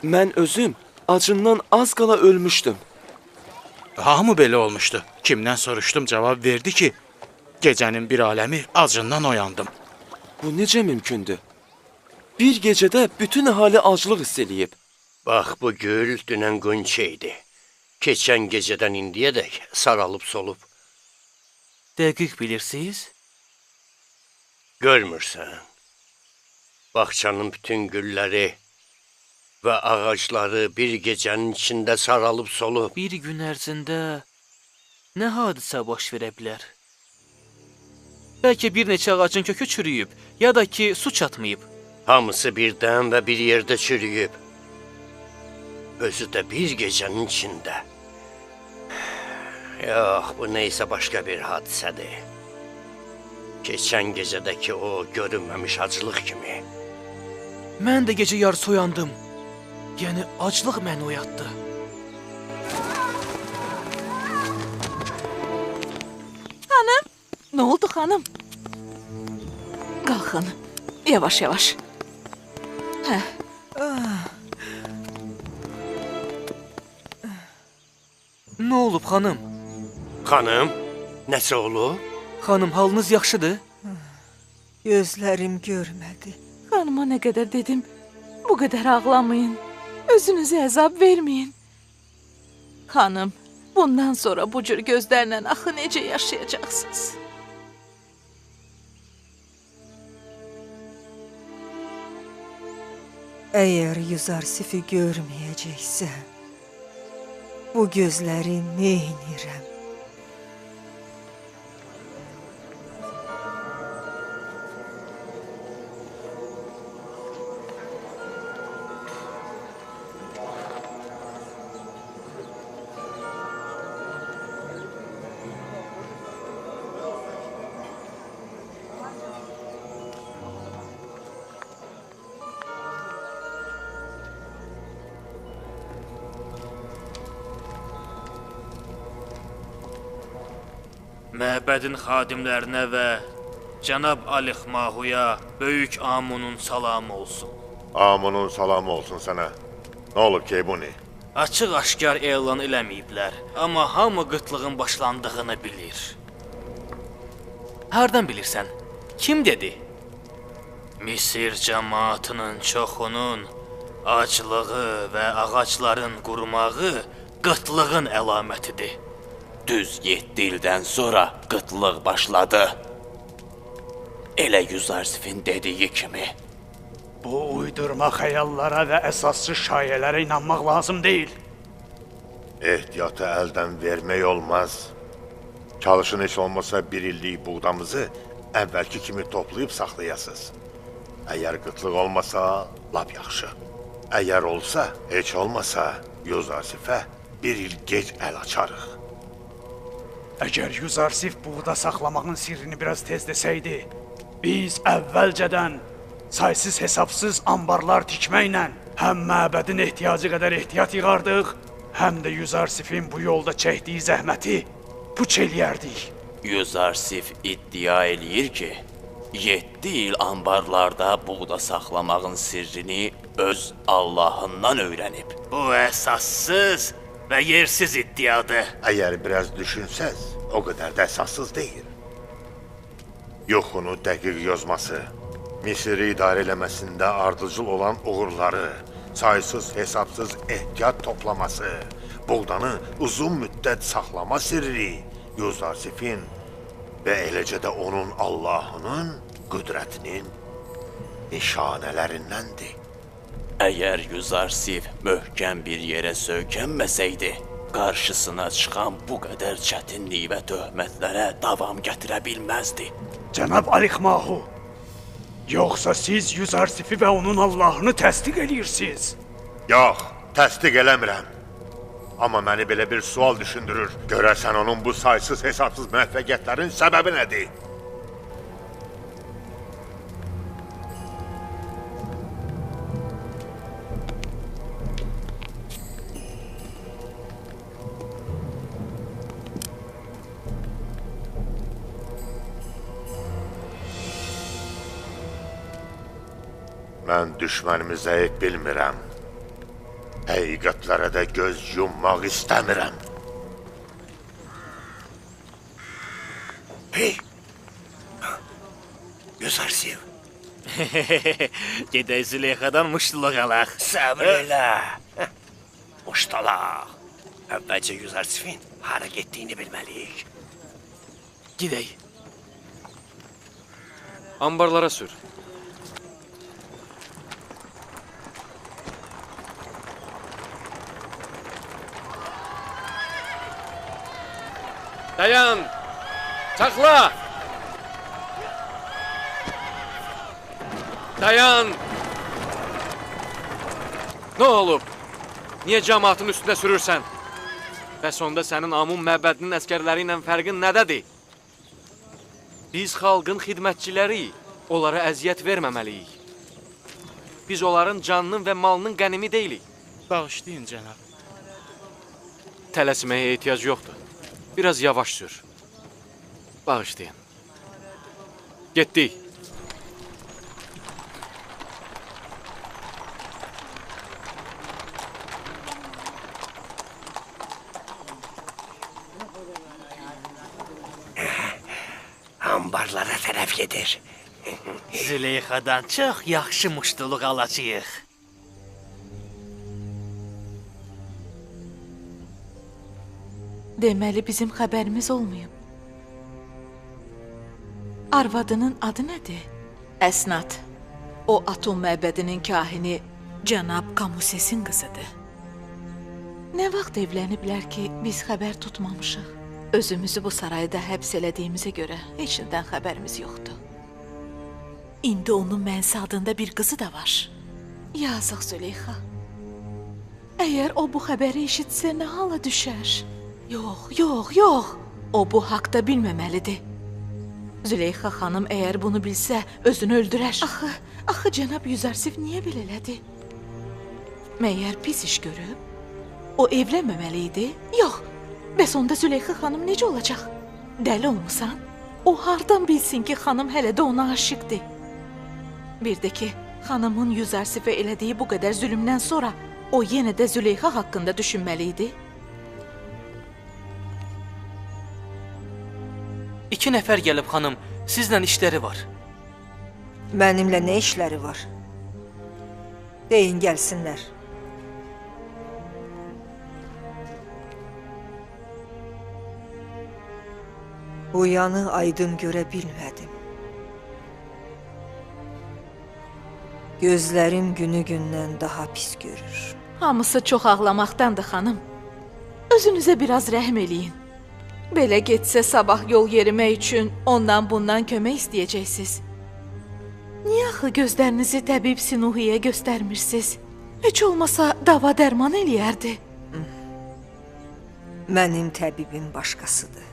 Mən özüm acından az qala ölmüşdüm. Hamı belə olmuşdu. Kimdən soruşdum, cavab verdi ki, gecənin bir aləmi acından oyandım. Bu necə mümkündür? Bir gecədə bütün əhali aclıq hiss eləyib. Bax, bu gül dünən qönçə idi. Keçən gecədən indiyədək saralıb solub. Dəqiq bilirsiniz? Görmürsən? Bağçanın bütün gülləri və ağacları bir gecənin içində saralıb solub. Bir gün ərzində nə hadisə baş verə bilər? Bəlkə bir neçə ağacın kökü çürüyüb, ya da ki, su çatmayıb. Hamısı birdən və bir yerdə çürüyüb. Özü də bir gecənin içində. Yox, bu neysə başqa bir hadisədir. Keçən gecədəki o görünməmiş aclıq kimi. Mən də gecə yarısı oyandım. Yəni, aclıq məni oyatdı. Hanım, nə oldu xanım? Qalxın, yavaş-yavaş. Nə olub, xanım? Xanım, nəsə olub? Xanım, halınız yaxşıdır? Gözlərim görmədi. Xanıma nə qədər dedim, bu qədər ağlamayın. Özünüzə əzab verməyin. Xanım, bundan sonra bu cür gözlərlə axı necə yaşayacaqsınız? Əgər Yüzarsifi görməyəcəksən, bu gözləri neynirəm? Məbədin xadimlərinə və cənab Alixmahuya böyük Amunun salamı olsun. Amunun salamı olsun sənə. Nə olub Keybuni? Açıq-aşkar elan eləməyiblər, amma hamı qıtlığın başlandığını bilir. Hardan bilirsən? Kim dedi? Misir cəmaatının çoxunun aclığı və ağacların qurumağı qıtlığın əlamətidir. Düz 7 ildən sonra qıtlıq başladı. Elə Yüzarsifin dediyi kimi. Bu uydurma xəyallara və əsassız şayələrə inanmaq lazım deyil. Ehtiyatı əldən vermək olmaz. Çalışın heç olmasa bir illik buğdamızı əvvəlki kimi toplayıb saxlayasınız. Əgər qıtlıq olmasa, lap yaxşı. Əgər olsa, heç olmasa, Yüzarsifə bir il gec əl açarıq. Əgər Yüzarsif buğda saxlamağın sirrini biraz tez desəydi, biz əvvəlcədən saysız hesabsız ambarlar tikməklə həm məbədin ehtiyacı qədər ehtiyat yığardıq, həm də Yüzarsifin bu yolda çəkdiyi zəhməti puç eləyərdik. Yüzarsif iddia eləyir ki, 7 il ambarlarda buğda saxlamağın sirrini öz Allahından öyrənib. Bu əsassız və yersiz iddiadır. Əgər biraz düşünsəz, o qədər də əsassız deyil. Yuxunu dəqiq yozması, Misiri idarə eləməsində ardıcıl olan uğurları, saysız hesabsız ehtiyat toplaması, buğdanı uzun müddət saxlama sirri, Yüzarsifin və eləcə də onun Allahının qüdrətinin nişanələrindəndir. Əgər Yüzarsif möhkəm bir yerə söykənməsəydi, qarşısına çıxan bu qədər çətinlik və töhmətlərə davam gətirə bilməzdi. Cənab Alixmahu, yoxsa siz Yüzarsifi və onun Allahını təsdiq edirsiniz? Yox, təsdiq eləmirəm. Amma məni belə bir sual düşündürür. Görəsən onun bu saysız hesabsız müvəffəqiyyətlərin səbəbi nədir? Mən düşmənimi zəif bilmirəm. Həqiqətlərə də göz yummaq istəmirəm. Hey! Yüzarsif, Gedək Züleyxadan muştuluq alaq. səbr elə. Muştalaq. Əvvəlcə Yüzarsifin hara getdiyini bilməliyik. Gidək. Ambarlara sür. Dayan! Saxla! Dayan! Nə olub? Niyə cəmaatın üstünə sürürsən? Bəs onda sənin Amun məbədinin əskərləri ilə fərqin nədədir? Biz xalqın xidmətçiləriyik, onlara əziyyət verməməliyik. Biz onların canının və malının qənimi deyilik. Bağışlayın cənab. Tələsməyə ehtiyac yoxdur. Biraz yavaş sür. Bağışlayın. Getdik. Ambarlara tərəf gedir. Züleyxadan çox yaxşı muştuluq alacağıq. Deməli bizim xəbərimiz olmayıb. Arvadının adı nədir? Əsnat. O Atom məbədinin kahini cənab Kamusesin qızıdır. Nə vaxt evləniblər ki, biz xəbər tutmamışıq. Özümüzü bu sarayda həbs elədiyimizə görə heç nədən xəbərimiz yoxdur. İndi onun mənsi adında bir qızı da var. Yazıq Züleyxa. Əgər o bu xəbəri eşitsə nə hala düşər? Yox. O bu haqda bilməməlidir. Züleyxa xanım əgər bunu bilsə, özünü öldürər. Axı cənab Yüzarsif niyə belə elədi? Məyər pis iş görüb? O evlənməməli idi? Yox. Bəs onda Züleyxa xanım necə olacaq? Dəli olmusan? O hardan bilsin ki, xanım hələ də ona aşiqdir? Bir də ki, xanımın Yüzarsifə elədiyi bu qədər zülümdən sonra o yenə də Züleyxa haqqında düşünməli idi. 2 nəfər gəlib xanım, sizlə işləri var. Mənimlə nə işləri var? Deyin gəlsinlər. Uyanı aydın görə bilmədim. Gözlərim günü-gündən daha pis görür. Hamısı çox ağlamaqdandır, xanım. Özünüzə biraz rəhm eləyin. Belə getsə sabah yol yerimək üçün ondan bundan kömək istəyəcəksiniz. Niyə axı gözlərinizi təbib Sinuhiyə göstərmirsiniz? Heç olmasa dava dərman eləyərdi. Mənim təbibim başqasıdır.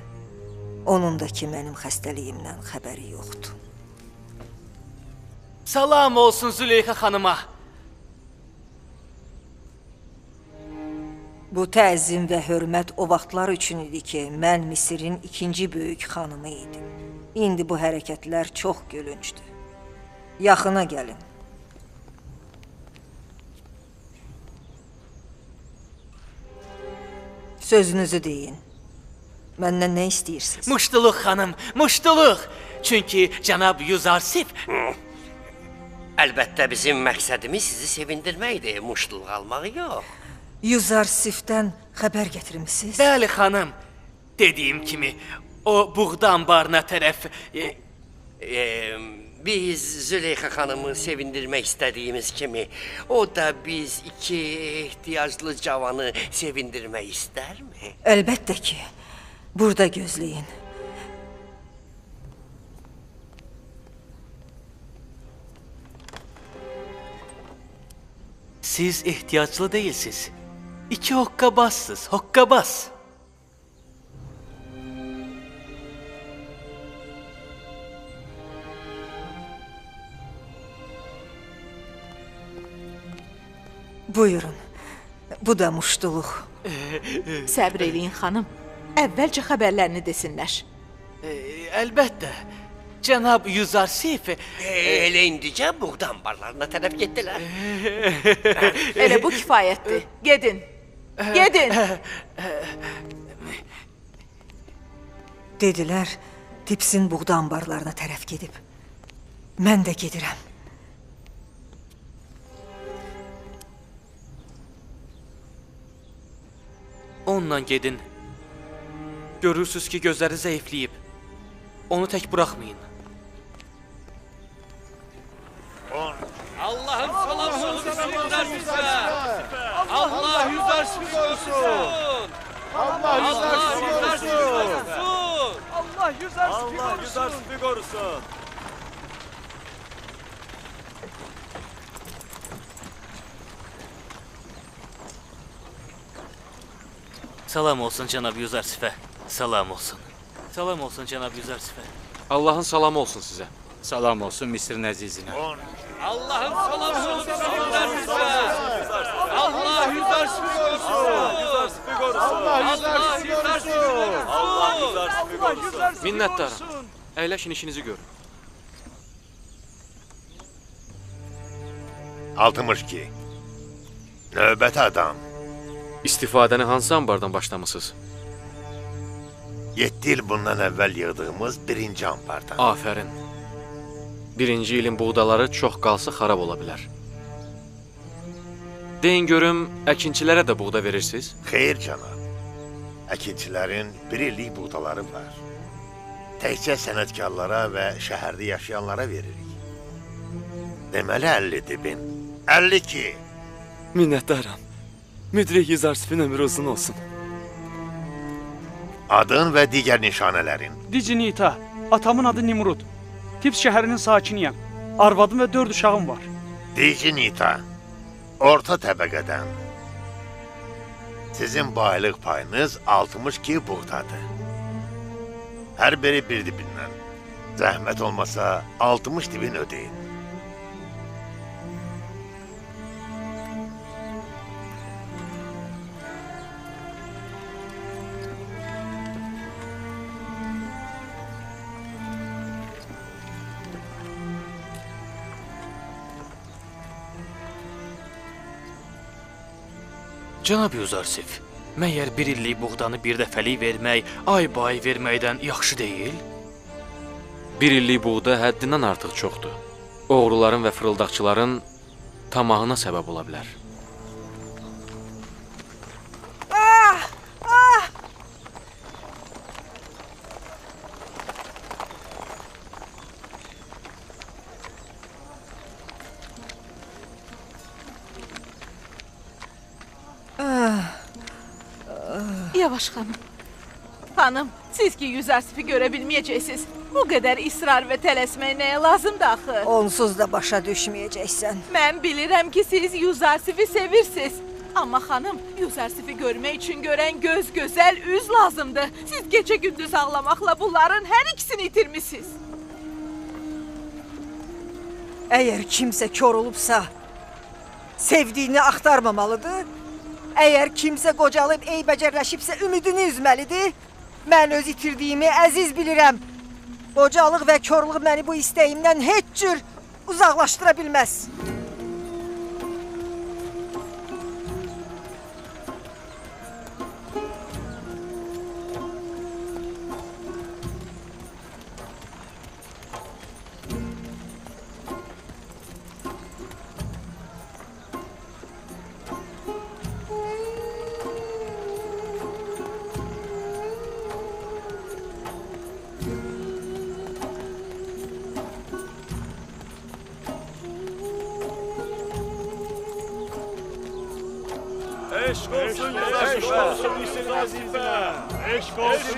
Onun da ki, mənim xəstəliyimdən xəbəri yoxdur. Salam olsun Züleyxa xanıma. Bu təzim və hörmət o vaxtlar üçün idi ki, mən Misirin 2-ci böyük xanımı idim. İndi bu hərəkətlər çox gülüncdür. Yaxına gəlin. Sözünüzü deyin. Məndən nə istəyirsiniz? Muştuluq xanım, muştuluq. Çünki cənab Yüzarsif Əlbəttə bizim məqsədimiz sizi sevindirməkdir, muştuluq almağı yox. Yüzarsifdən xəbər gətirmisiniz? Bəli xanım. Dediyim kimi o buğda anbarına tərəf Biz Züleyxa xanımı sevindirmək istədiyimiz kimi, o da biz 2 ehtiyaclı cavanı sevindirmək istərmi? Əlbəttə ki, burada gözləyin. Siz ehtiyaclı değilsiz. 2 hokkabazsız, hokkabaz. Buyurun. Bu da muştuluq. Səbr eləyin, xanım. Əvvəlcə xəbərlərini desinlər. Əlbəttə. Cənab Yüzarsif, Elə indicə buğda ambarlarına tərəf getdilər. Elə bu kifayətdir. Gedin. Gedin. Dedilər, Dipsin buğda anbarlarına tərəf gedib. Mən də gedirəm. Onunla gedin. Görürsüz ki, gözləri zəifləyib. Onu tək buraxmayın. Allah'ın salamı olsun sizə. Allah Yüzarsif olsun. Allah Yüzarsif olsun. Allah Yüzarsif'i korusun. Salam olsun cənab Yüzarsifə. Salam olsun. Salam olsun cənab Yüzarsifə. Allah'ın salamı olsun sizə. Salam olsun Misirin əzizinə. Allah'ın salamı olsun sizə. Allah Yüzarsif'i korusun. Allah Yüzarsif'i korusun. Allah Yüzarsif'i korusun. Minnətdaram. Əyləşin işinizi görün. 62. Növbəti adam. İstifadəni hansı ambardan başlamısınız? 7 il bundan əvvəl yığdığımız birinci ambardan. Afərin. Birinci ilin buğdaları çox qalsa xarab ola bilər. Deyin görüm, əkinçilərə də buğda verirsiniz? Xeyr cənab. Əkinçilərin bir illik buğdaları var. Təkcə sənətkarlara və şəhərdə yaşayanlara veririk. Deməli 50 dibin. 52. Minnətdaram. Müdrik Yüzarsifin ömrü uzun olsun. Adın və digər nişanələrin. Dicinita, atamın adı Nimrud. Tips şəhərinin sakiniyəm. Arvadım və 4 uşağım var. Dicinita, orta təbəqədən. Sizin baylıq payınız 62 buğdadır. Hər biri bir dibindən. Zəhmət olmasa 60 dibin ödeyin. Cənab Yüzarsif, məyər bir illik buğdanı bir dəfəlik vermək, ay-bay verməkdən yaxşı deyil? Bir illik buğda həddindən artıq çoxdur. Oğruların və fırıldaqçıların tamahına səbəb ola bilər. Yavaş xanım. Xanım, siz ki Yüzarsif'i görə bilməyəcəksiniz. Bu qədər israr və tələsmək nəyə lazımdır axı? Onsuz da başa düşməyəcəksən. Mən bilirəm ki, siz Yüzarsif'i sevirsiniz. Amma xanım, Yüzarsif'i görmək üçün görən göz gözəl üz lazımdır. Siz gecə gündüz ağlamaqla bunların hər ikisini itirmisiniz. Əgər kimsə kör olubsa, sevdiyini axtarmamalıdır. Əgər kimsə qocalıb eybəcərləşibsə, ümidini üzməlidir. Mən öz itirdiyimi əziz bilirəm. Qocalıq və körlük məni bu istəyimdən heç cür uzaqlaşdıra bilməz. Eşq olsun Misirin əzizinə. Eşq olsun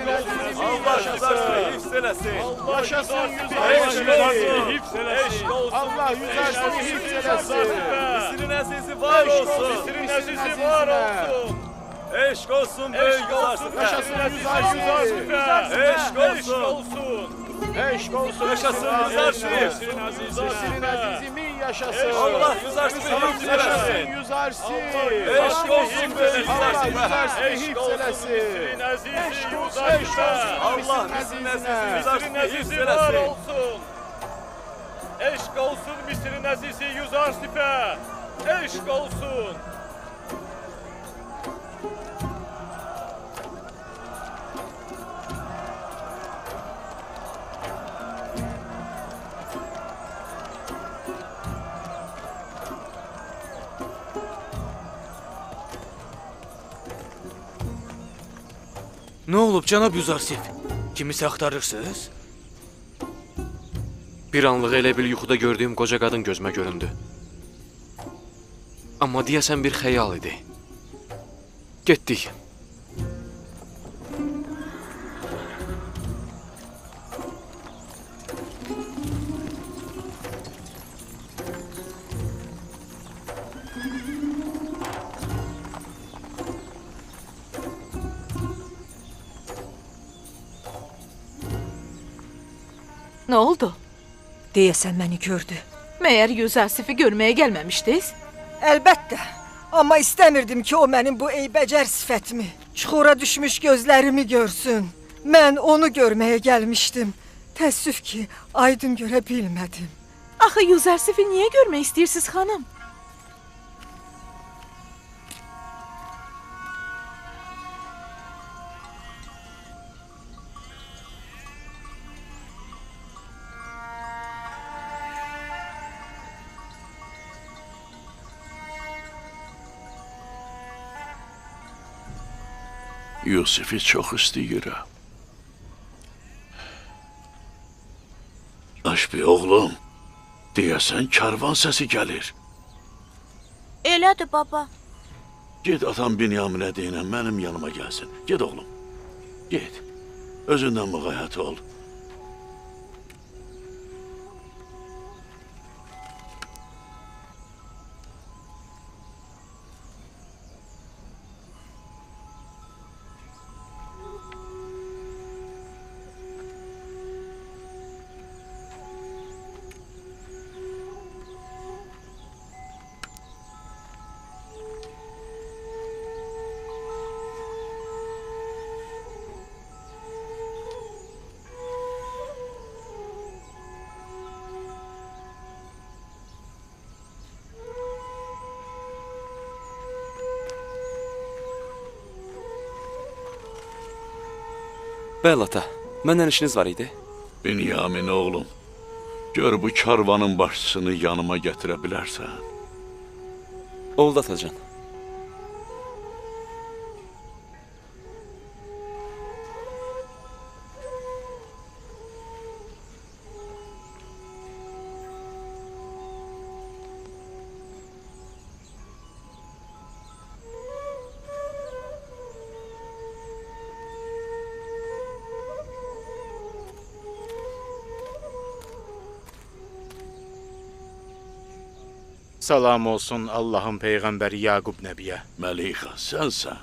Allah Yüzarsif'i hifz eləsin. Yaşasın Yüzarsif'i hifz eləsin. Allah Yüzarsif'i hifz eləsin. Misirin əzizi var olsun. Misirin əzizi var olsun. Eşq olsun böyük Yüzarsif'ə. Yaşasın Yüzarsif'ə. Eşq olsun. Eşq olsun. Yaşasın Yüzarsif. Misirin əzizi min yaşasın. Allah Yüzarsif'i hifz eləsin. Yüzarsif. Eşq olsun belə Yüzarsif'ə. Allah Yüzarsif'i hifz eləsin. Eşq olsun Allah Misirin əzizi Yüzarsif'i var olsun. Eşq olsun Misirin əzizi Yüzarsif'ə. Eşq olsun. Nə olub cənab Yüzarsif? Kimisə axtarırsınız? Bir anlıq elə bil yuxuda gördüyüm qoca qadın gözümə göründü. Amma deyəsən bir xəyal idi. Getdik. Nə oldu? Deyəsən məni gördü. Məyər Yüzarsifi görməyə gəlməmişdiniz? Əlbəttə. Amma istəmirdim ki, o mənim bu eybəcər sifətimi, çuxura düşmüş gözlərimi görsün. Mən onu görməyə gəlmişdim. Təəssüf ki, aydın görə bilmədim. Axı Yüzarsifi niyə görmək istəyirsiniz, xanım? Yusifi çox istəyirəm. Aşbi oğlum, deyəsən karvan səsi gəlir. Elədir baba. Get atam Binyaminə deyinən mənim yanıma gəlsin. Get oğlum, get. Özündən müğayət ol. Bəli ata, məndən işiniz var idi. Binyamin oğlum, gör bu karvanın başçısını yanıma gətirə bilərsən. Oldu atacan. Salam olsun Allahın Peyğəmbəri Yaqub Nəbiyə. Məlikə, sənsən.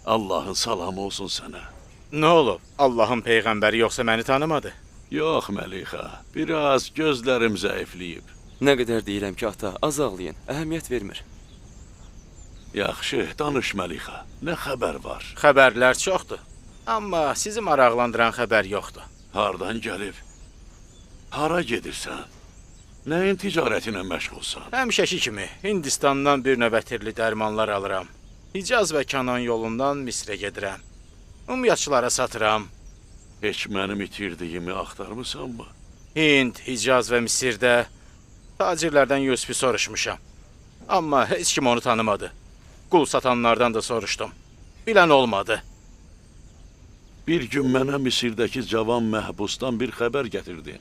Allahın salamı olsun sənə. Nə olub? Allahın Peyğəmbəri yoxsa məni tanımadı? Yox Məlikə, biraz gözlərim zəifləyib. Nə qədər deyirəm ki, ata, az ağlayın, əhəmiyyət vermir. Yaxşı, danış Məlikə, nə xəbər var? Xəbərlər çoxdur, amma sizi maraqlandıran xəbər yoxdur. Hardan gəlib? Hara gedirsən? Nəyin ticarətinə məşğulsan? Həmişəki kimi Hindistandan bir növə tirli dərmanlar alıram. Hicaz və Kənan yolundan Misrə gedirəm. Ümumiyyətçilərə satıram. Heç mənim itirdiyimi axtarmısanmı? Hind, Hicaz və Misirdə tacirlərdən Yusifi soruşmuşam. Amma heç kim onu tanımadı. Qul satanlardan da soruşdum. Bilən olmadı. Bir gün mənə Misirdəki cavan məhbusdan bir xəbər gətirdi.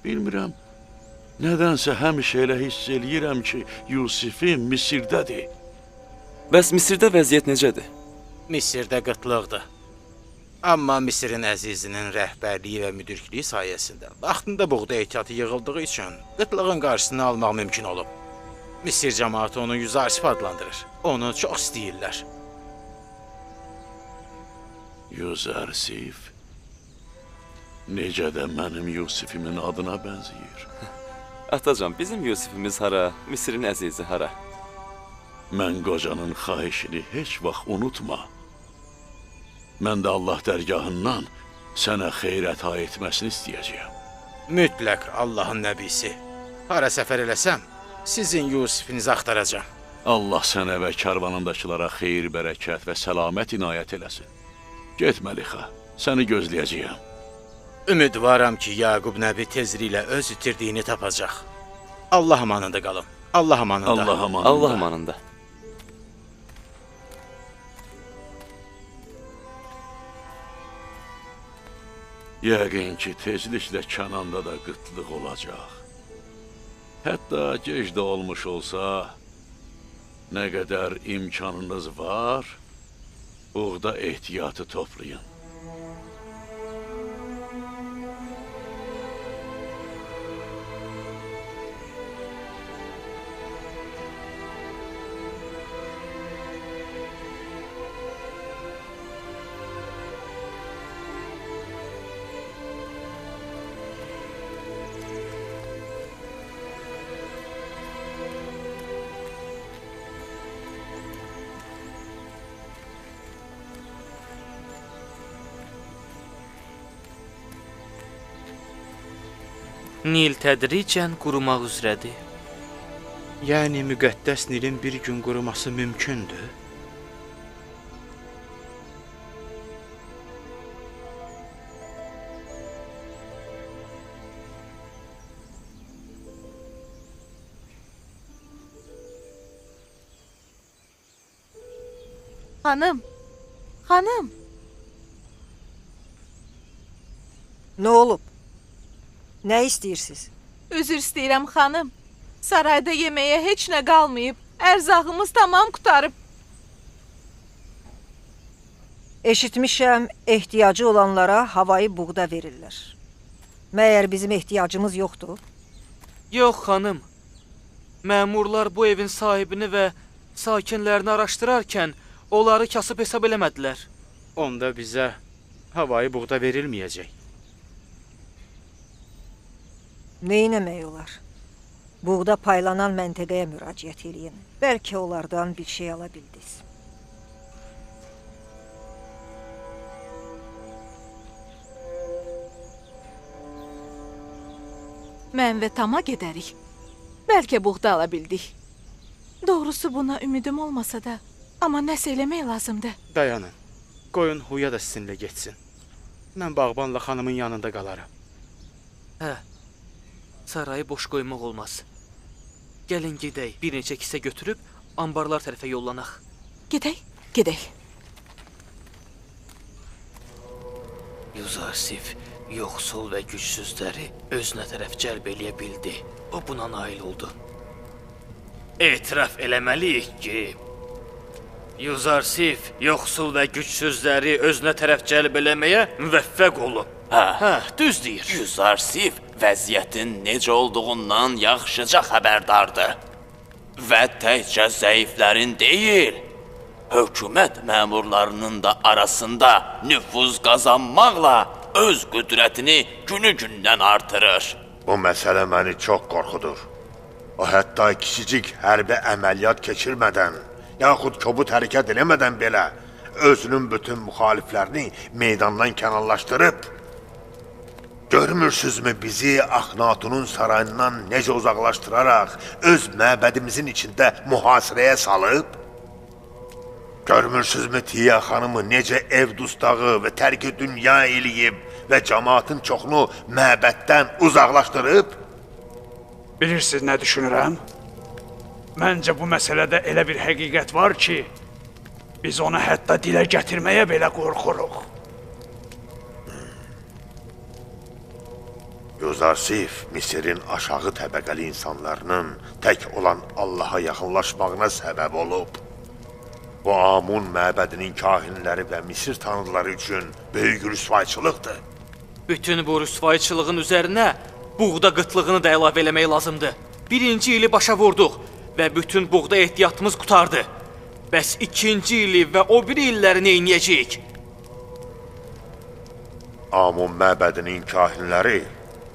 Bilmirəm, nədənsə həmişə elə hiss eləyirəm ki, Yusifi Misirdədir. Bəs Misirdə vəziyyət necədir? Misirdə qıtlıqdır. Amma Misirin əzizinin rəhbərliyi və müdürklüyü sayəsində vaxtında buğda ehtiyatı yığıldığı üçün qıtlığın qarşısını almaq mümkün olub. Misir cəmaatı onu Yüzarsif adlandırır. Onu çox istəyirlər. Yüzarsif? Necə də mənim Yusifimin adına bənzəyir. Atacan, bizim Yusifimiz hara, Misirin əzizi hara? Mən qocanın xahişini heç vaxt unutma. Mən də Allah dərgahından sənə xeyr əta etməsini istəyəcəyəm. Mütləq Allahın nəbisi. Hara səfər eləsəm, sizin Yusifinizi axtaracam. Allah sənə və karvanındakılara xeyir, bərəkət və səlamət inayət eləsin. Get Məlikə, səni gözləyəcəyəm. Ümidvaram ki, Yaqub nəbi tezliklə öz itirdiyini tapacaq. Allah amanında qalın. Allah amanında. Allah amanında. Allah amanında. Yəqin ki, tezliklə Kənanda da qıtlıq olacaq. Hətta gec də olmuş olsa, nə qədər imkanınız var, buğda ehtiyatı toplayın. Nil tədricən qurumaq üzrədir. Yəni müqəddəs Nilin bir gün quruması mümkündür? Xanım, xanım. Nə olub? Nə istəyirsiniz? Üzr istəyirəm xanım. Sarayda yeməyə heç nə qalmayıb. Ərzağımız tamam qutarıb. Eşitmişəm, ehtiyacı olanlara havayı buğda verirlər. Məyər bizim ehtiyacımız yoxdur? Yox, xanım. Məmurlar bu evin sahibini və sakinlərini araşdırarkən onları kasıb hesab eləmədilər. Onda bizə havayı buğda verilməyəcək. Neynəmək olar? Buğda paylanan məntəqəyə müraciət eləyin. Bəlkə onlardan bir şey ala bildiniz. Mən və Tama gedərik. Bəlkə buğda ala bildik. Doğrusu buna ümidim olmasa da, amma nəsə eləmək lazımdır. Dayanın. Qoyun Huya da sizinlə getsin. Mən bağbanla xanımın yanında qalaram. Hə. Sarayı boş qoymaq olmaz. Gəlin gedək, bir neçə kisə götürüb ambarlar tərəfə yollanaq. Gedək, gedək. Yuzarsif yoxsul və gücsüzləri özünə tərəf cəlb eləyə bildi. O buna nail oldu. Etiraf eləməliyik ki, Yuzarsif yoxsul və gücsüzləri özünə tərəf cəlb eləməyə müvəffəq olub. Hə, düz deyir. Yuzarsif vəziyyətin necə olduğundan yaxşıca xəbərdardır. Və təkcə zəiflərin deyil, hökumət məmurlarının da arasında nüfuz qazanmaqla öz qüdrətini günü-gündən artırır. Bu məsələ məni çox qorxudur. O hətta kiçicik hərbi əməliyyat keçirmədən, yaxud kobud hərəkət eləmədən belə özünün bütün müxaliflərini meydandan kənarlaşdırıb, görmürsünüzmü bizi Axnatunun sarayından necə uzaqlaşdıraraq öz məbədimizin içində mühasirəyə salıb? Görmürsünüzmü Tiyə xanımı necə ev dustağı və tərki dünya eləyib və cəmaatın çoxunu məbəddən uzaqlaşdırıb? Bilirsiniz nə düşünürəm? Məncə bu məsələdə elə bir həqiqət var ki, biz onu hətta dilə gətirməyə belə qorxuruq. Yuzarsif, Misirin aşağı təbəqəli insanlarının tək olan Allaha yaxınlaşmağına səbəb olub. Bu Amun məbədinin kahinləri və Misir tanrıları üçün böyük rüsvayçılıqdır. Bütün bu rüsvayçılığın üzərinə buğda qıtlığını da əlavə eləmək lazımdır. Birinci ili başa vurduq və bütün buğda ehtiyatımız qutardı. Bəs ikinci ili və o biri illəri neyniyəcəyik? Amun məbədinin kahinləri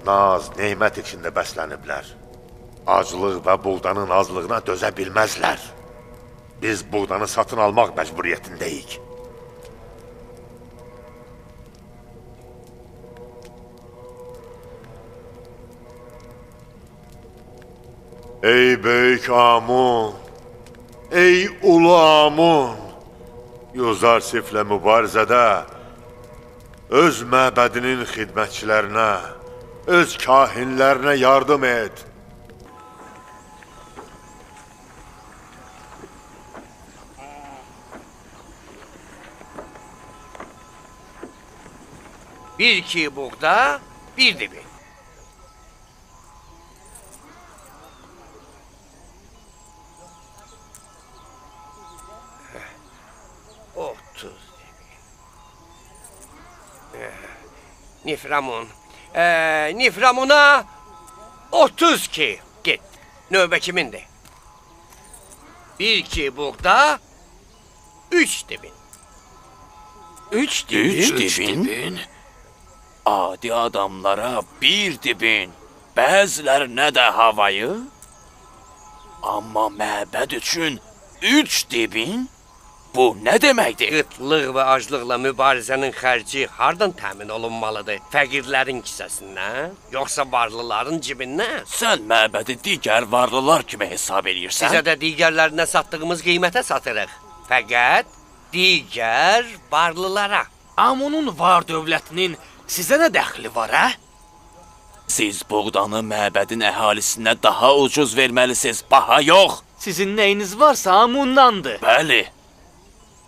naz, neymət içində bəsləniblər. aclıq və buğdanın azlığına dözə bilməzlər. Biz buğdanı satın almaq məcburiyyətindəyik. Ey böyük Amun, ey ulu Amun, Yuzarsiflə mübarizədə öz məbədinin xidmətçilərinə, öz kahinlərinə yardım et. Bir ki buğda, bir dibi. Niframun. Niframuna 30 ki. Git. Növbə kimindir? Bir ki buğda, 3 dibin. 3 dibin? Adi adamlara bir dibin, bəzilərinə də havayı. Amma məbəd üçün 3 dibin? Bu nə deməkdir? Qıtlıq və aclıqla mübarizənin xərci hardan təmin olunmalıdır? Fəqirlərin kisəsindən, yoxsa varlıların cibindən? Sən məbədi digər varlılar kimi hesab edirsən? Sizə də digərlərinə satdığımız qiymətə satırıq. Fəqət digər varlılara. Amunun var dövlətinin sizə nə dəxli var, hə? Siz buğdanı məbədin əhalisinə daha ucuz verməlisiniz, baha yox. Sizin nəyiniz varsa Amundandır. Bəli.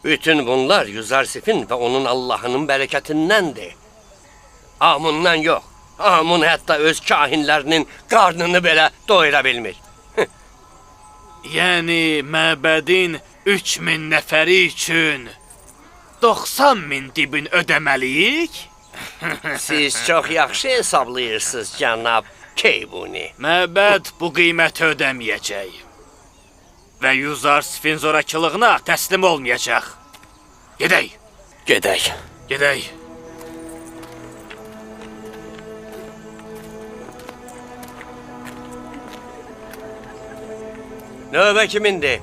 Bütün bunlar Yuzarsifin və onun Allahının bərəkətindəndir. Amundan yox. Amun hətta öz kahinlərinin qarnını belə doyura bilmir. Yəni, məbədin 3000 nəfəri üçün 90.000 dibin ödəməliyik? Siz çox yaxşı hesablayırsınız, cənab Keybuni. Məbəd bu qiyməti ödəməyəcək. Və Yuzarsifin zorakılığına təslim olmayacaq. Gedək. Gedək. Gedək. Növbə kimindir?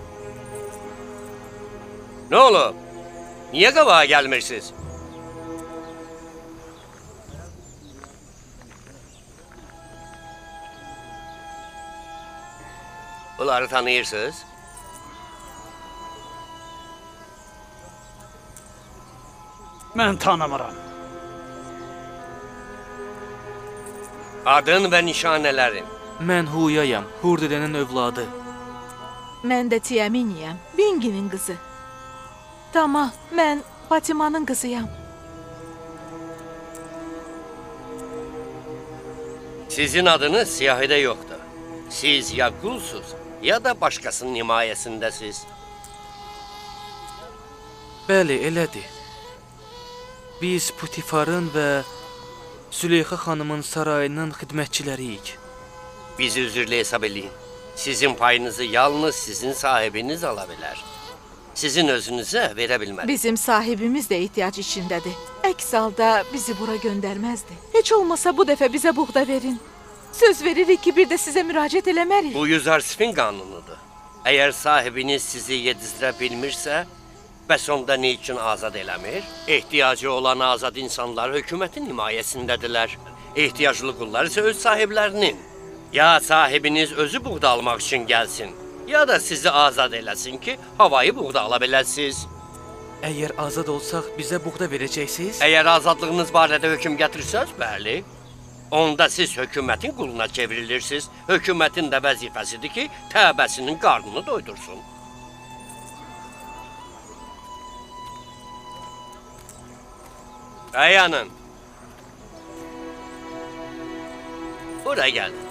Nə olub? Niyə qabağa gəlmirsiniz? Bunları tanıyırsınız? Mən tanımıram. Adın və nişanələrin. Mən Huyayam, Hurdedənin övladı. Mən də Tiyaminiyəm, Binginin qızı. Tamam, mən Fatimanın qızıyam. Sizin adınız siyahidə yoxdur. Siz ya qulsuz, ya da başqasının himayəsindəsiz. Bəli, elədir. Biz Putifarın və Züleyxa xanımın sarayının xidmətçiləriyik. Bizi üzürlü hesab eləyin. Sizin payınızı yalnız sizin sahibiniz ala bilər. Sizin özünüzə verə bilmərik. Bizim sahibimiz də ehtiyac içindədir. Əks halda bizi bura göndərməzdi. Heç olmasa bu dəfə bizə buğda verin. Söz veririk ki, bir də sizə müraciət eləmərik. Bu Yuzarsifin qanunudur. Əgər sahibiniz sizi yedizdirə bilmirsə, bəs onda nə üçün azad eləmir? Ehtiyacı olan azad insanlar hökumətin himayəsindədirlər. Ehtiyaclı qullar isə öz sahiblərinin. Ya sahibiniz özü buğda almaq üçün gəlsin, ya da sizi azad eləsin ki, havayı buğda ala biləsiniz. Əgər azad olsaq, bizə buğda verəcəksiniz? Əgər azadlığınız barədə hökm gətirsəz, bəli. Onda siz hökumətin quluna çevrilirsiniz. Hökumətin də vəzifəsidir ki, təbəsinin qarnını doydursun. Dayanın. Bura gəlin.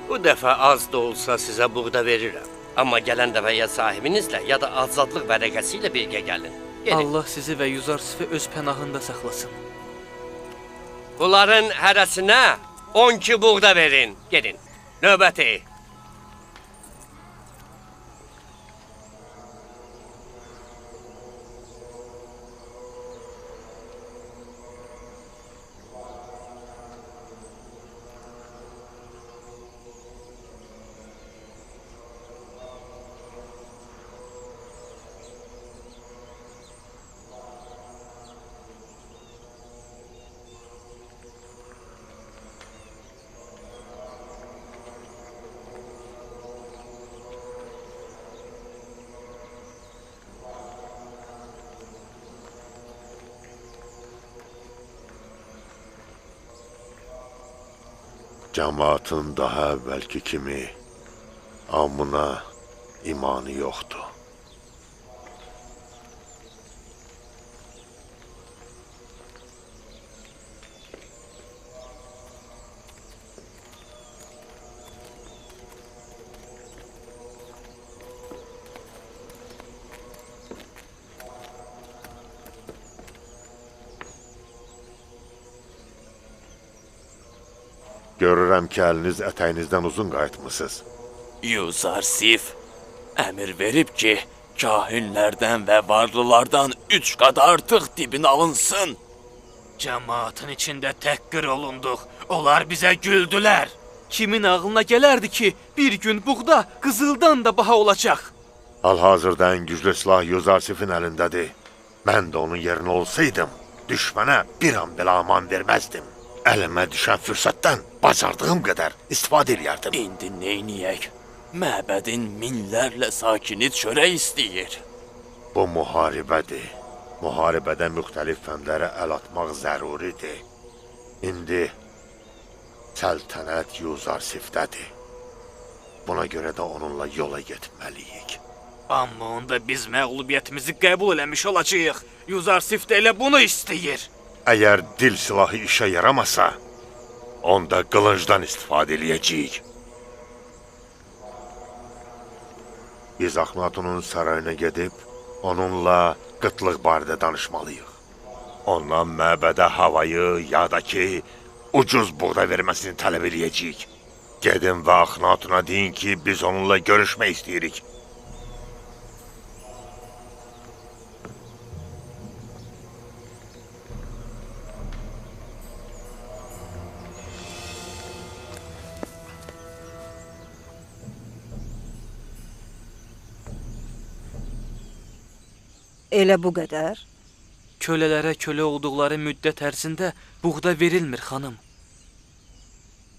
Bu dəfə az da olsa sizə buğda verirəm. Amma gələn dəfə ya sahibinizlə, ya da azadlıq vərəqəsi ilə birgə gəlin. Gedin. Allah sizi və Yuzarsif'i öz pənahında saxlasın. Bunların hərəsinə 12 buğda verin. Gedin. Növbəti. Cəmaatın daha əvvəlki kimi amına imanı yoxdur. Görürəm ki, əliniz ətəyinizdən uzun qayıtmısınız. Yuzarsif əmr verib ki, kahinlərdən və varlılardan 3 qat artıq dibin alınsın. Cəmaatın içində təhqir olunduq. Onlar bizə güldülər. Kimin ağlına gələrdi ki, bir gün buğda qızıldan da baha olacaq? Hal-hazırda ən güclü silah Yuzarsifin əlindədir. Mən də onun yerinə olsaydım, düşmənə bir an belə aman verməzdim. Əlimə düşən fürsətdən bacardığım qədər istifadə edərdim. İndi neyniyək? Məbədin minlərlə sakini çörək istəyir. Bu müharibədir. Müharibədə müxtəlif fəndlərə əl atmaq zəruridir. İndi səltənət Yuzarsifdədir. Buna görə də onunla yola getməliyik. Amma onda biz məğlubiyyətimizi qəbul eləmiş olacağıq. Yuzarsif də elə bunu istəyir. Əgər dil silahı işə yaramasa, onda qılıncdan istifadə eləyəcəyik. Biz Axnatunun sarayına gedib, onunla qıtlıq barədə danışmalıyıq. Ondan məbədə havayı, ya da ki, ucuz buğda verməsini tələb eləyəcəyik. Gedin və Axnatuna deyin ki, biz onunla görüşmək istəyirik. Elə bu qədər? Kölələrə kölə olduqları müddət ərzində buğda verilmir, xanım.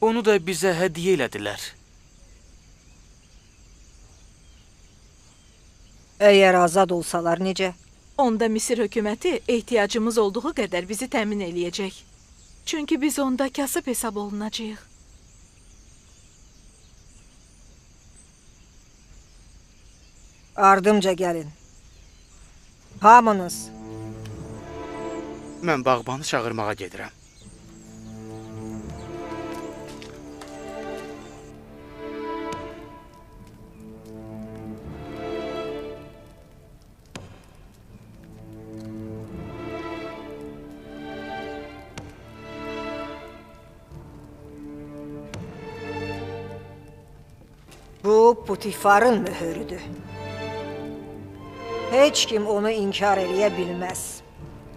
Onu da bizə hədiyyə elədilər. Əgər azad olsalar necə? Onda Misir hökuməti ehtiyacımız olduğu qədər bizi təmin eləyəcək. Çünki biz onda kasıb hesab olunacağıq. Ardımca gəlin. Hamınız. Mən bağbanı çağırmağa gedirəm. Bu Putifarın mühürüdür. Heç kim onu inkar eləyə bilməz.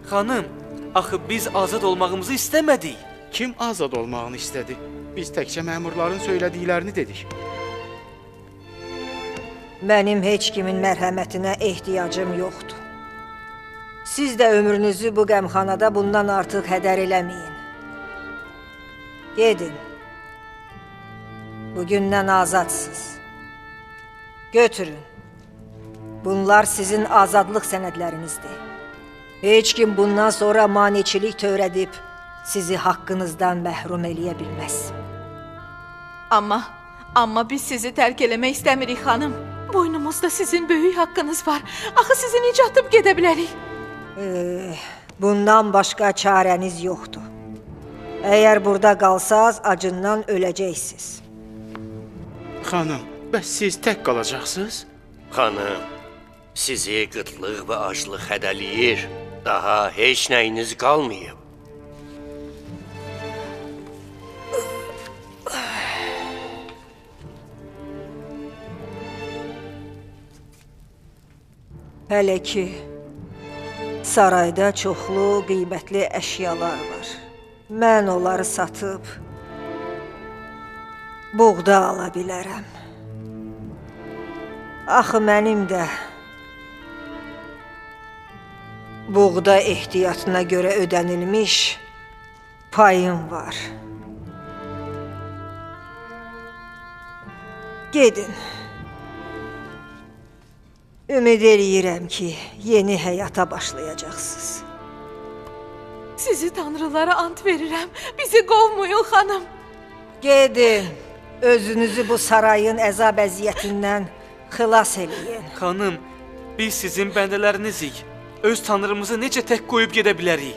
Xanım, axı biz azad olmağımızı istəmədik. Kim azad olmağını istədi? Biz təkcə məmurların söylədiklərini dedik. Mənim heç kimin mərhəmətinə ehtiyacım yoxdur. Siz də ömrünüzü bu qəmxanada bundan artıq hədər eləməyin. Gedin. Bugündən azadsınız. Götürün. Bunlar sizin azadlıq sənədlərinizdir. Heç kim bundan sonra maneçilik törədib sizi haqqınızdan məhrum eləyə bilməz. Amma biz sizi tərk eləmək istəmirik, xanım. Boynumuzda sizin böyük haqqınız var. Axı sizi necə atıb gedə bilərik? Bundan başqa çarəniz yoxdur. Əgər burada qalsaz, acından öləcəksiniz. Xanım, bəs siz tək qalacaqsınız? Xanım, sizi qıtlıq və aclıq hədəliyir. Daha heç nəyiniz qalmayıb. Hələ ki, sarayda çoxlu qiymətli əşyalar var. Mən onları satıb buğda ala bilərəm. Axı mənim də buğda ehtiyatına görə ödənilmiş payım var. Gedin. Ümid eləyirəm ki, yeni həyata başlayacaqsınız. Sizi tanrılara ant verirəm. Bizi qovmayın, xanım. Gedin, özünüzü bu sarayın əzab əziyyətindən xilas eləyin. Xanım, biz sizin bəndələrinizik. Öz tanrımızı necə tək qoyub gedə bilərik?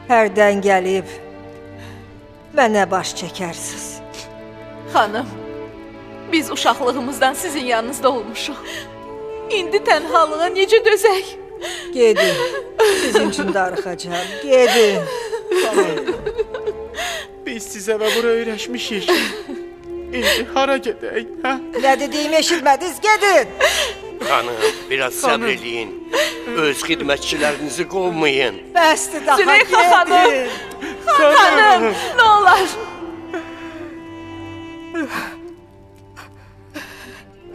Hərdən gəlib mənə baş çəkərsiz. Xanım, biz uşaqlığımızdan sizin yanınızda olmuşuq. İndi tənhalığa necə dözək? Gedin, sizin üçün darıxacağım. Gedin. Biz sizə və bura öyrəşmişik. İndi hara gedək, hə? Nə dediyimi eşitmədiniz, gedin. Xanım, biraz səbr eləyin. Öz xidmətçilərinizi qovmayın. Bəsdir daha, Züleyxa gedin. xanım! Xanım, nə olar?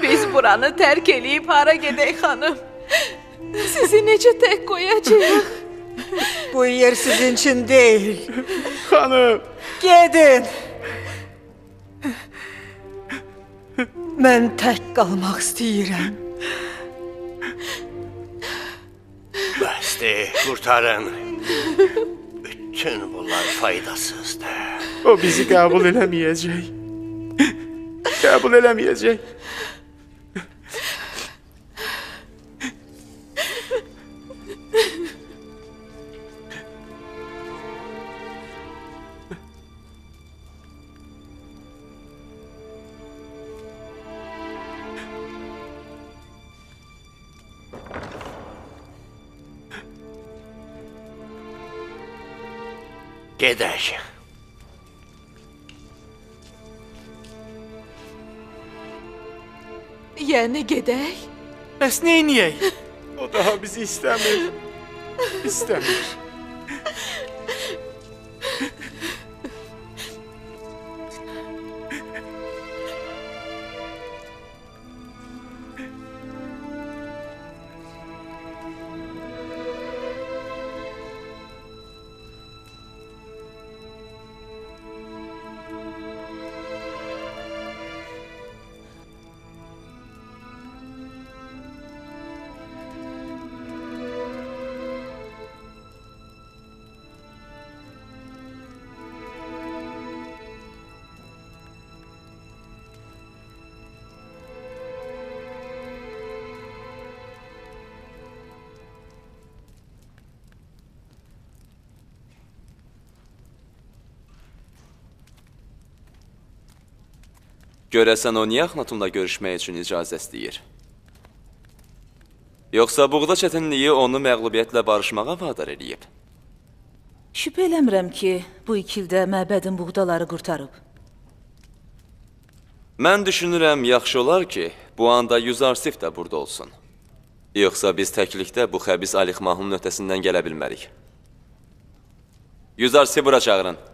Biz buranı tərk eləyib hara gedək xanım? Sizi necə tək qoyacağıq? Bu yer sizin üçün deyil. Xanım! Gedin. Mən tək qalmaq istəyirəm. Bəsdir, qurtarın. Bütün bunlar faydasızdır. O bizi qəbul eləməyəcək. Qəbul eləməyəcək. Gedək. Yəni gedək? Bəs nə edək? O daha bizi istəmir. İstəmir. Görəsən o niyə Axnatunla görüşmək üçün icazə istəyir? Yoxsa buğda çətinliyi onu məğlubiyyətlə barışmağa vadar eləyib? Şübhə eləmirəm ki, bu 2 ildə məbədin buğdaları qurtarıb. Mən düşünürəm, yaxşı olar ki, bu anda Yüzarsif də burada olsun. Yoxsa biz təklikdə bu xəbis Alixmahın ötəsindən gələ bilmərik. Yüzarsif bura çağırın.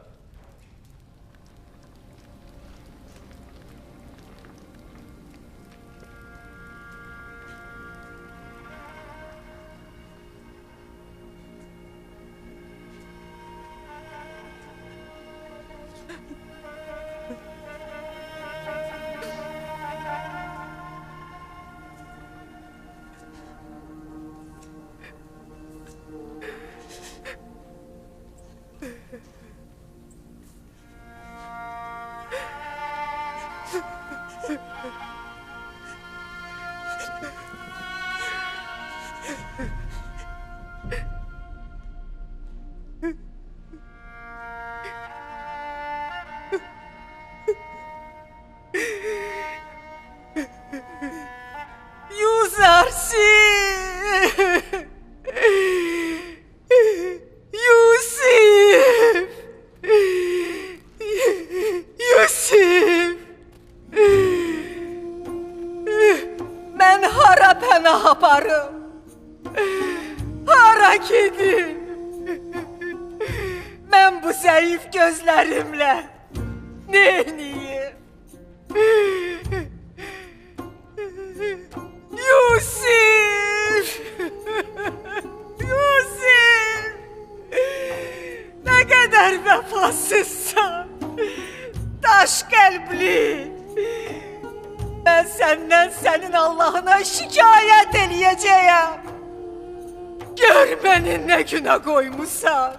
Günah koymuşsan.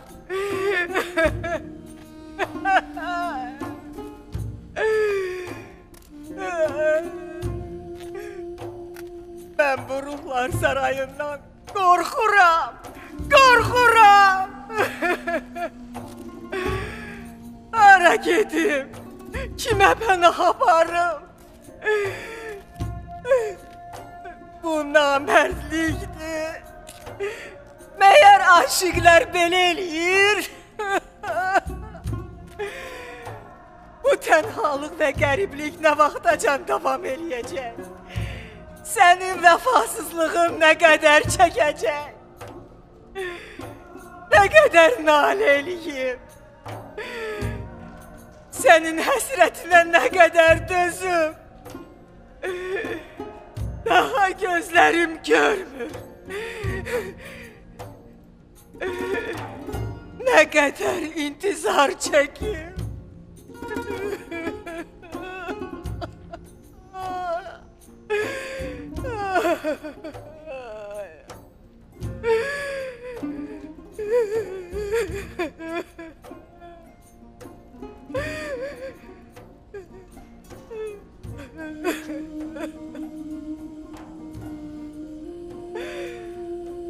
Ben bu ruhlar sarayından korkuram. Korkuram. Hara gedim? Kime pənah aparım? Bu namərdlikdir. Məyər aşıqlar belə eləyir? Bu tənhalıq və qəriblik nə vaxtacan davam eləyəcək? Sənin vəfasızlığın nə qədər çəkəcək? Nə qədər nalə eləyim? Sənin həsrətinə nə qədər dözüm? Daha gözlərim görmür. Nə qədər intizar çəkim?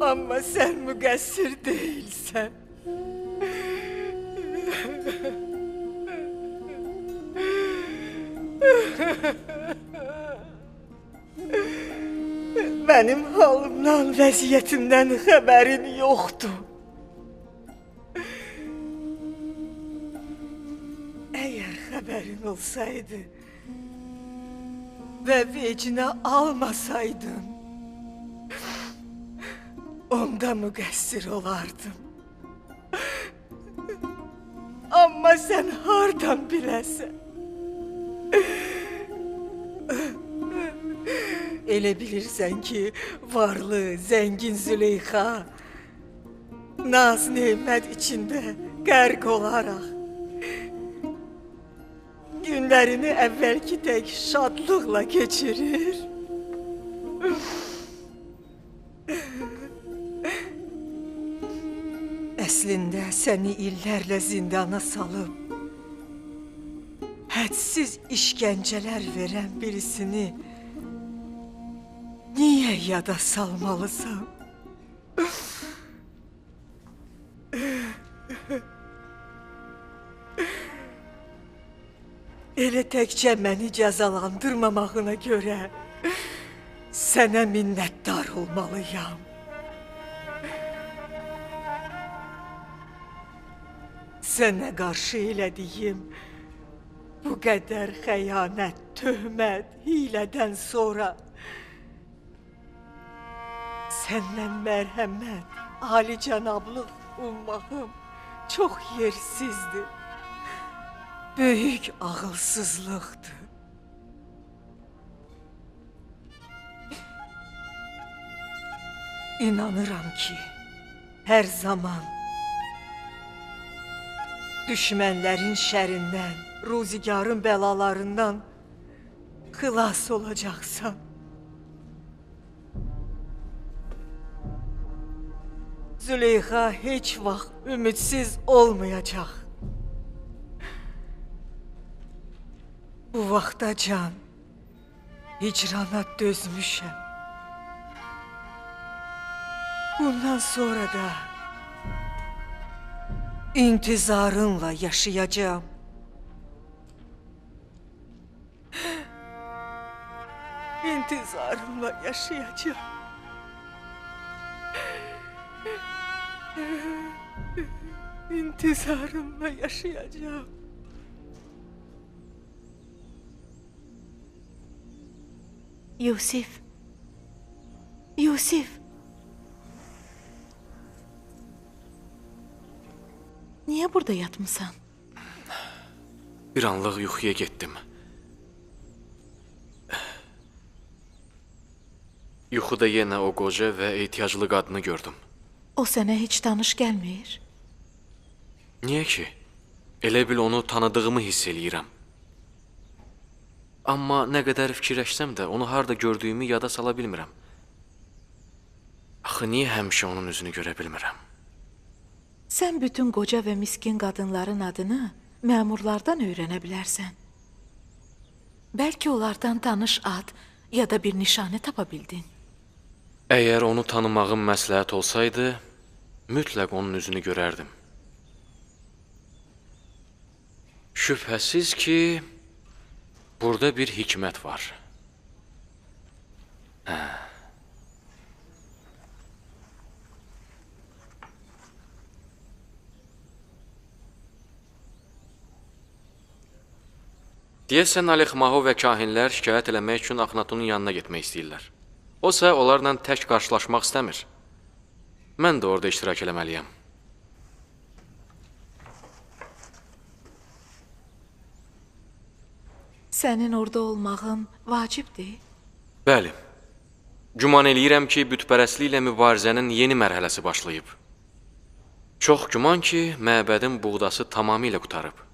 Amma sən müqəssir deyilsən. Mənim halımdan, vəziyyətimdən xəbərin yoxdur. Əgər xəbərin olsaydı və vecinə almasaydın, onda müqəssir olardım. Amma sən hardan biləsən? Elə bilirsən ki, varlı, zəngin Züleyxa naz nemət içində qərq olaraq günlərini əvvəlki tək şadlıqla keçirir. Əslində səni illərlə zindana salıb hədsiz işgəncələr verən birisini niyə yada salmalısan? Elə təkcə məni cəzalandırmamağına görə sənə minnətdar olmalıyam. Sənə qarşı elədiyim bu qədər xəyanət, töhmət, hilədən sonra səndən mərhəmət, alicənablıq ummağım çox yersizdir. Böyük ağılsızlıqdır. İnanıram ki, hər zaman düşmənlərin şərindən, ruzigarın bəlalarından xilas olacaqsan. Züleyxa heç vaxt ümidsiz olmayacaq. Bu vaxtacan hicrana dözmüşəm. Bundan sonra da intizarınla yaşayacağım. İntizarımla yaşayacağım. İntizarımla yaşayacağım. Yusif. Yusif. Niyə burada yatmısan? Bir anlıq yuxuya getdim. Yuxuda yenə o qoca və ehtiyaclı qadını gördüm. O sənə heç tanış gəlmir? Niyə ki? Elə bil onu tanıdığımı hiss eləyirəm. Amma nə qədər fikirləşsəm də onu harda gördüyümü yada sala bilmirəm. Axı niyə həmişə onun üzünü görə bilmirəm? Sən bütün qoca və miskin qadınların adını məmurlardan öyrənə bilərsən. Bəlkə onlardan tanış ad ya da bir nişanə tapa bildin. Əgər onu tanımağım məsləhət olsaydı, mütləq onun üzünü görərdim. Şübhəsiz ki, burada bir hikmət var. Deyəsən, Alexmahu və kahinlər şikayət eləmək üçün Axnatonun yanına getmək istəyirlər. O isə onlarla tək qarşılaşmaq istəmir. Mən də orada iştirak eləməliyəm. Sənin orada olmağın vacibdir. Bəli. Güman eləyirəm ki, bütpərəstliklə mübarizənin yeni mərhələsi başlayıb. Çox güman ki, məbədin buğdası tamamilə qutarıb.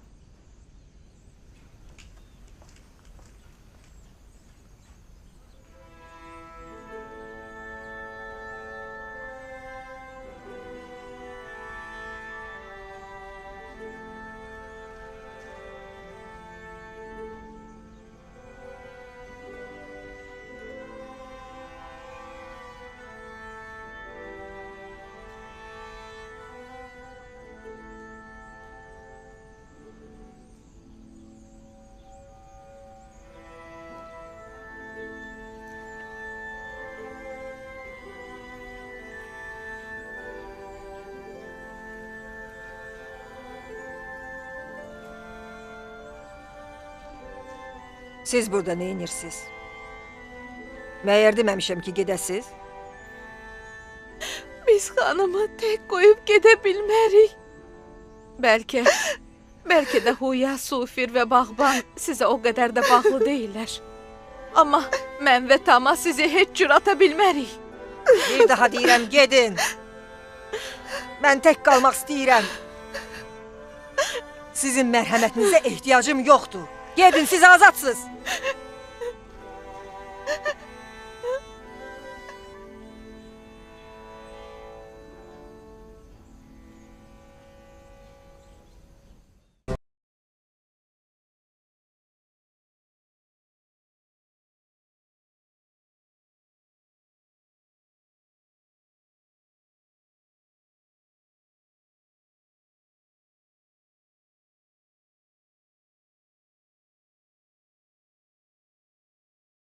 Siz burada nə inirsiniz? Məyər deməmişəm ki, gedəsiz? Biz xanımı tək qoyub gedə bilmərik. Bəlkə də Huya, Sufir və Bağban sizə o qədər də bağlı deyilər. Amma mən və Tama sizi heç cür ata bilmərik. Bir daha deyirəm, gedin. Mən tək qalmaq istəyirəm. Sizin mərhəmətinizə ehtiyacım yoxdur. Gedin, siz azadsınız.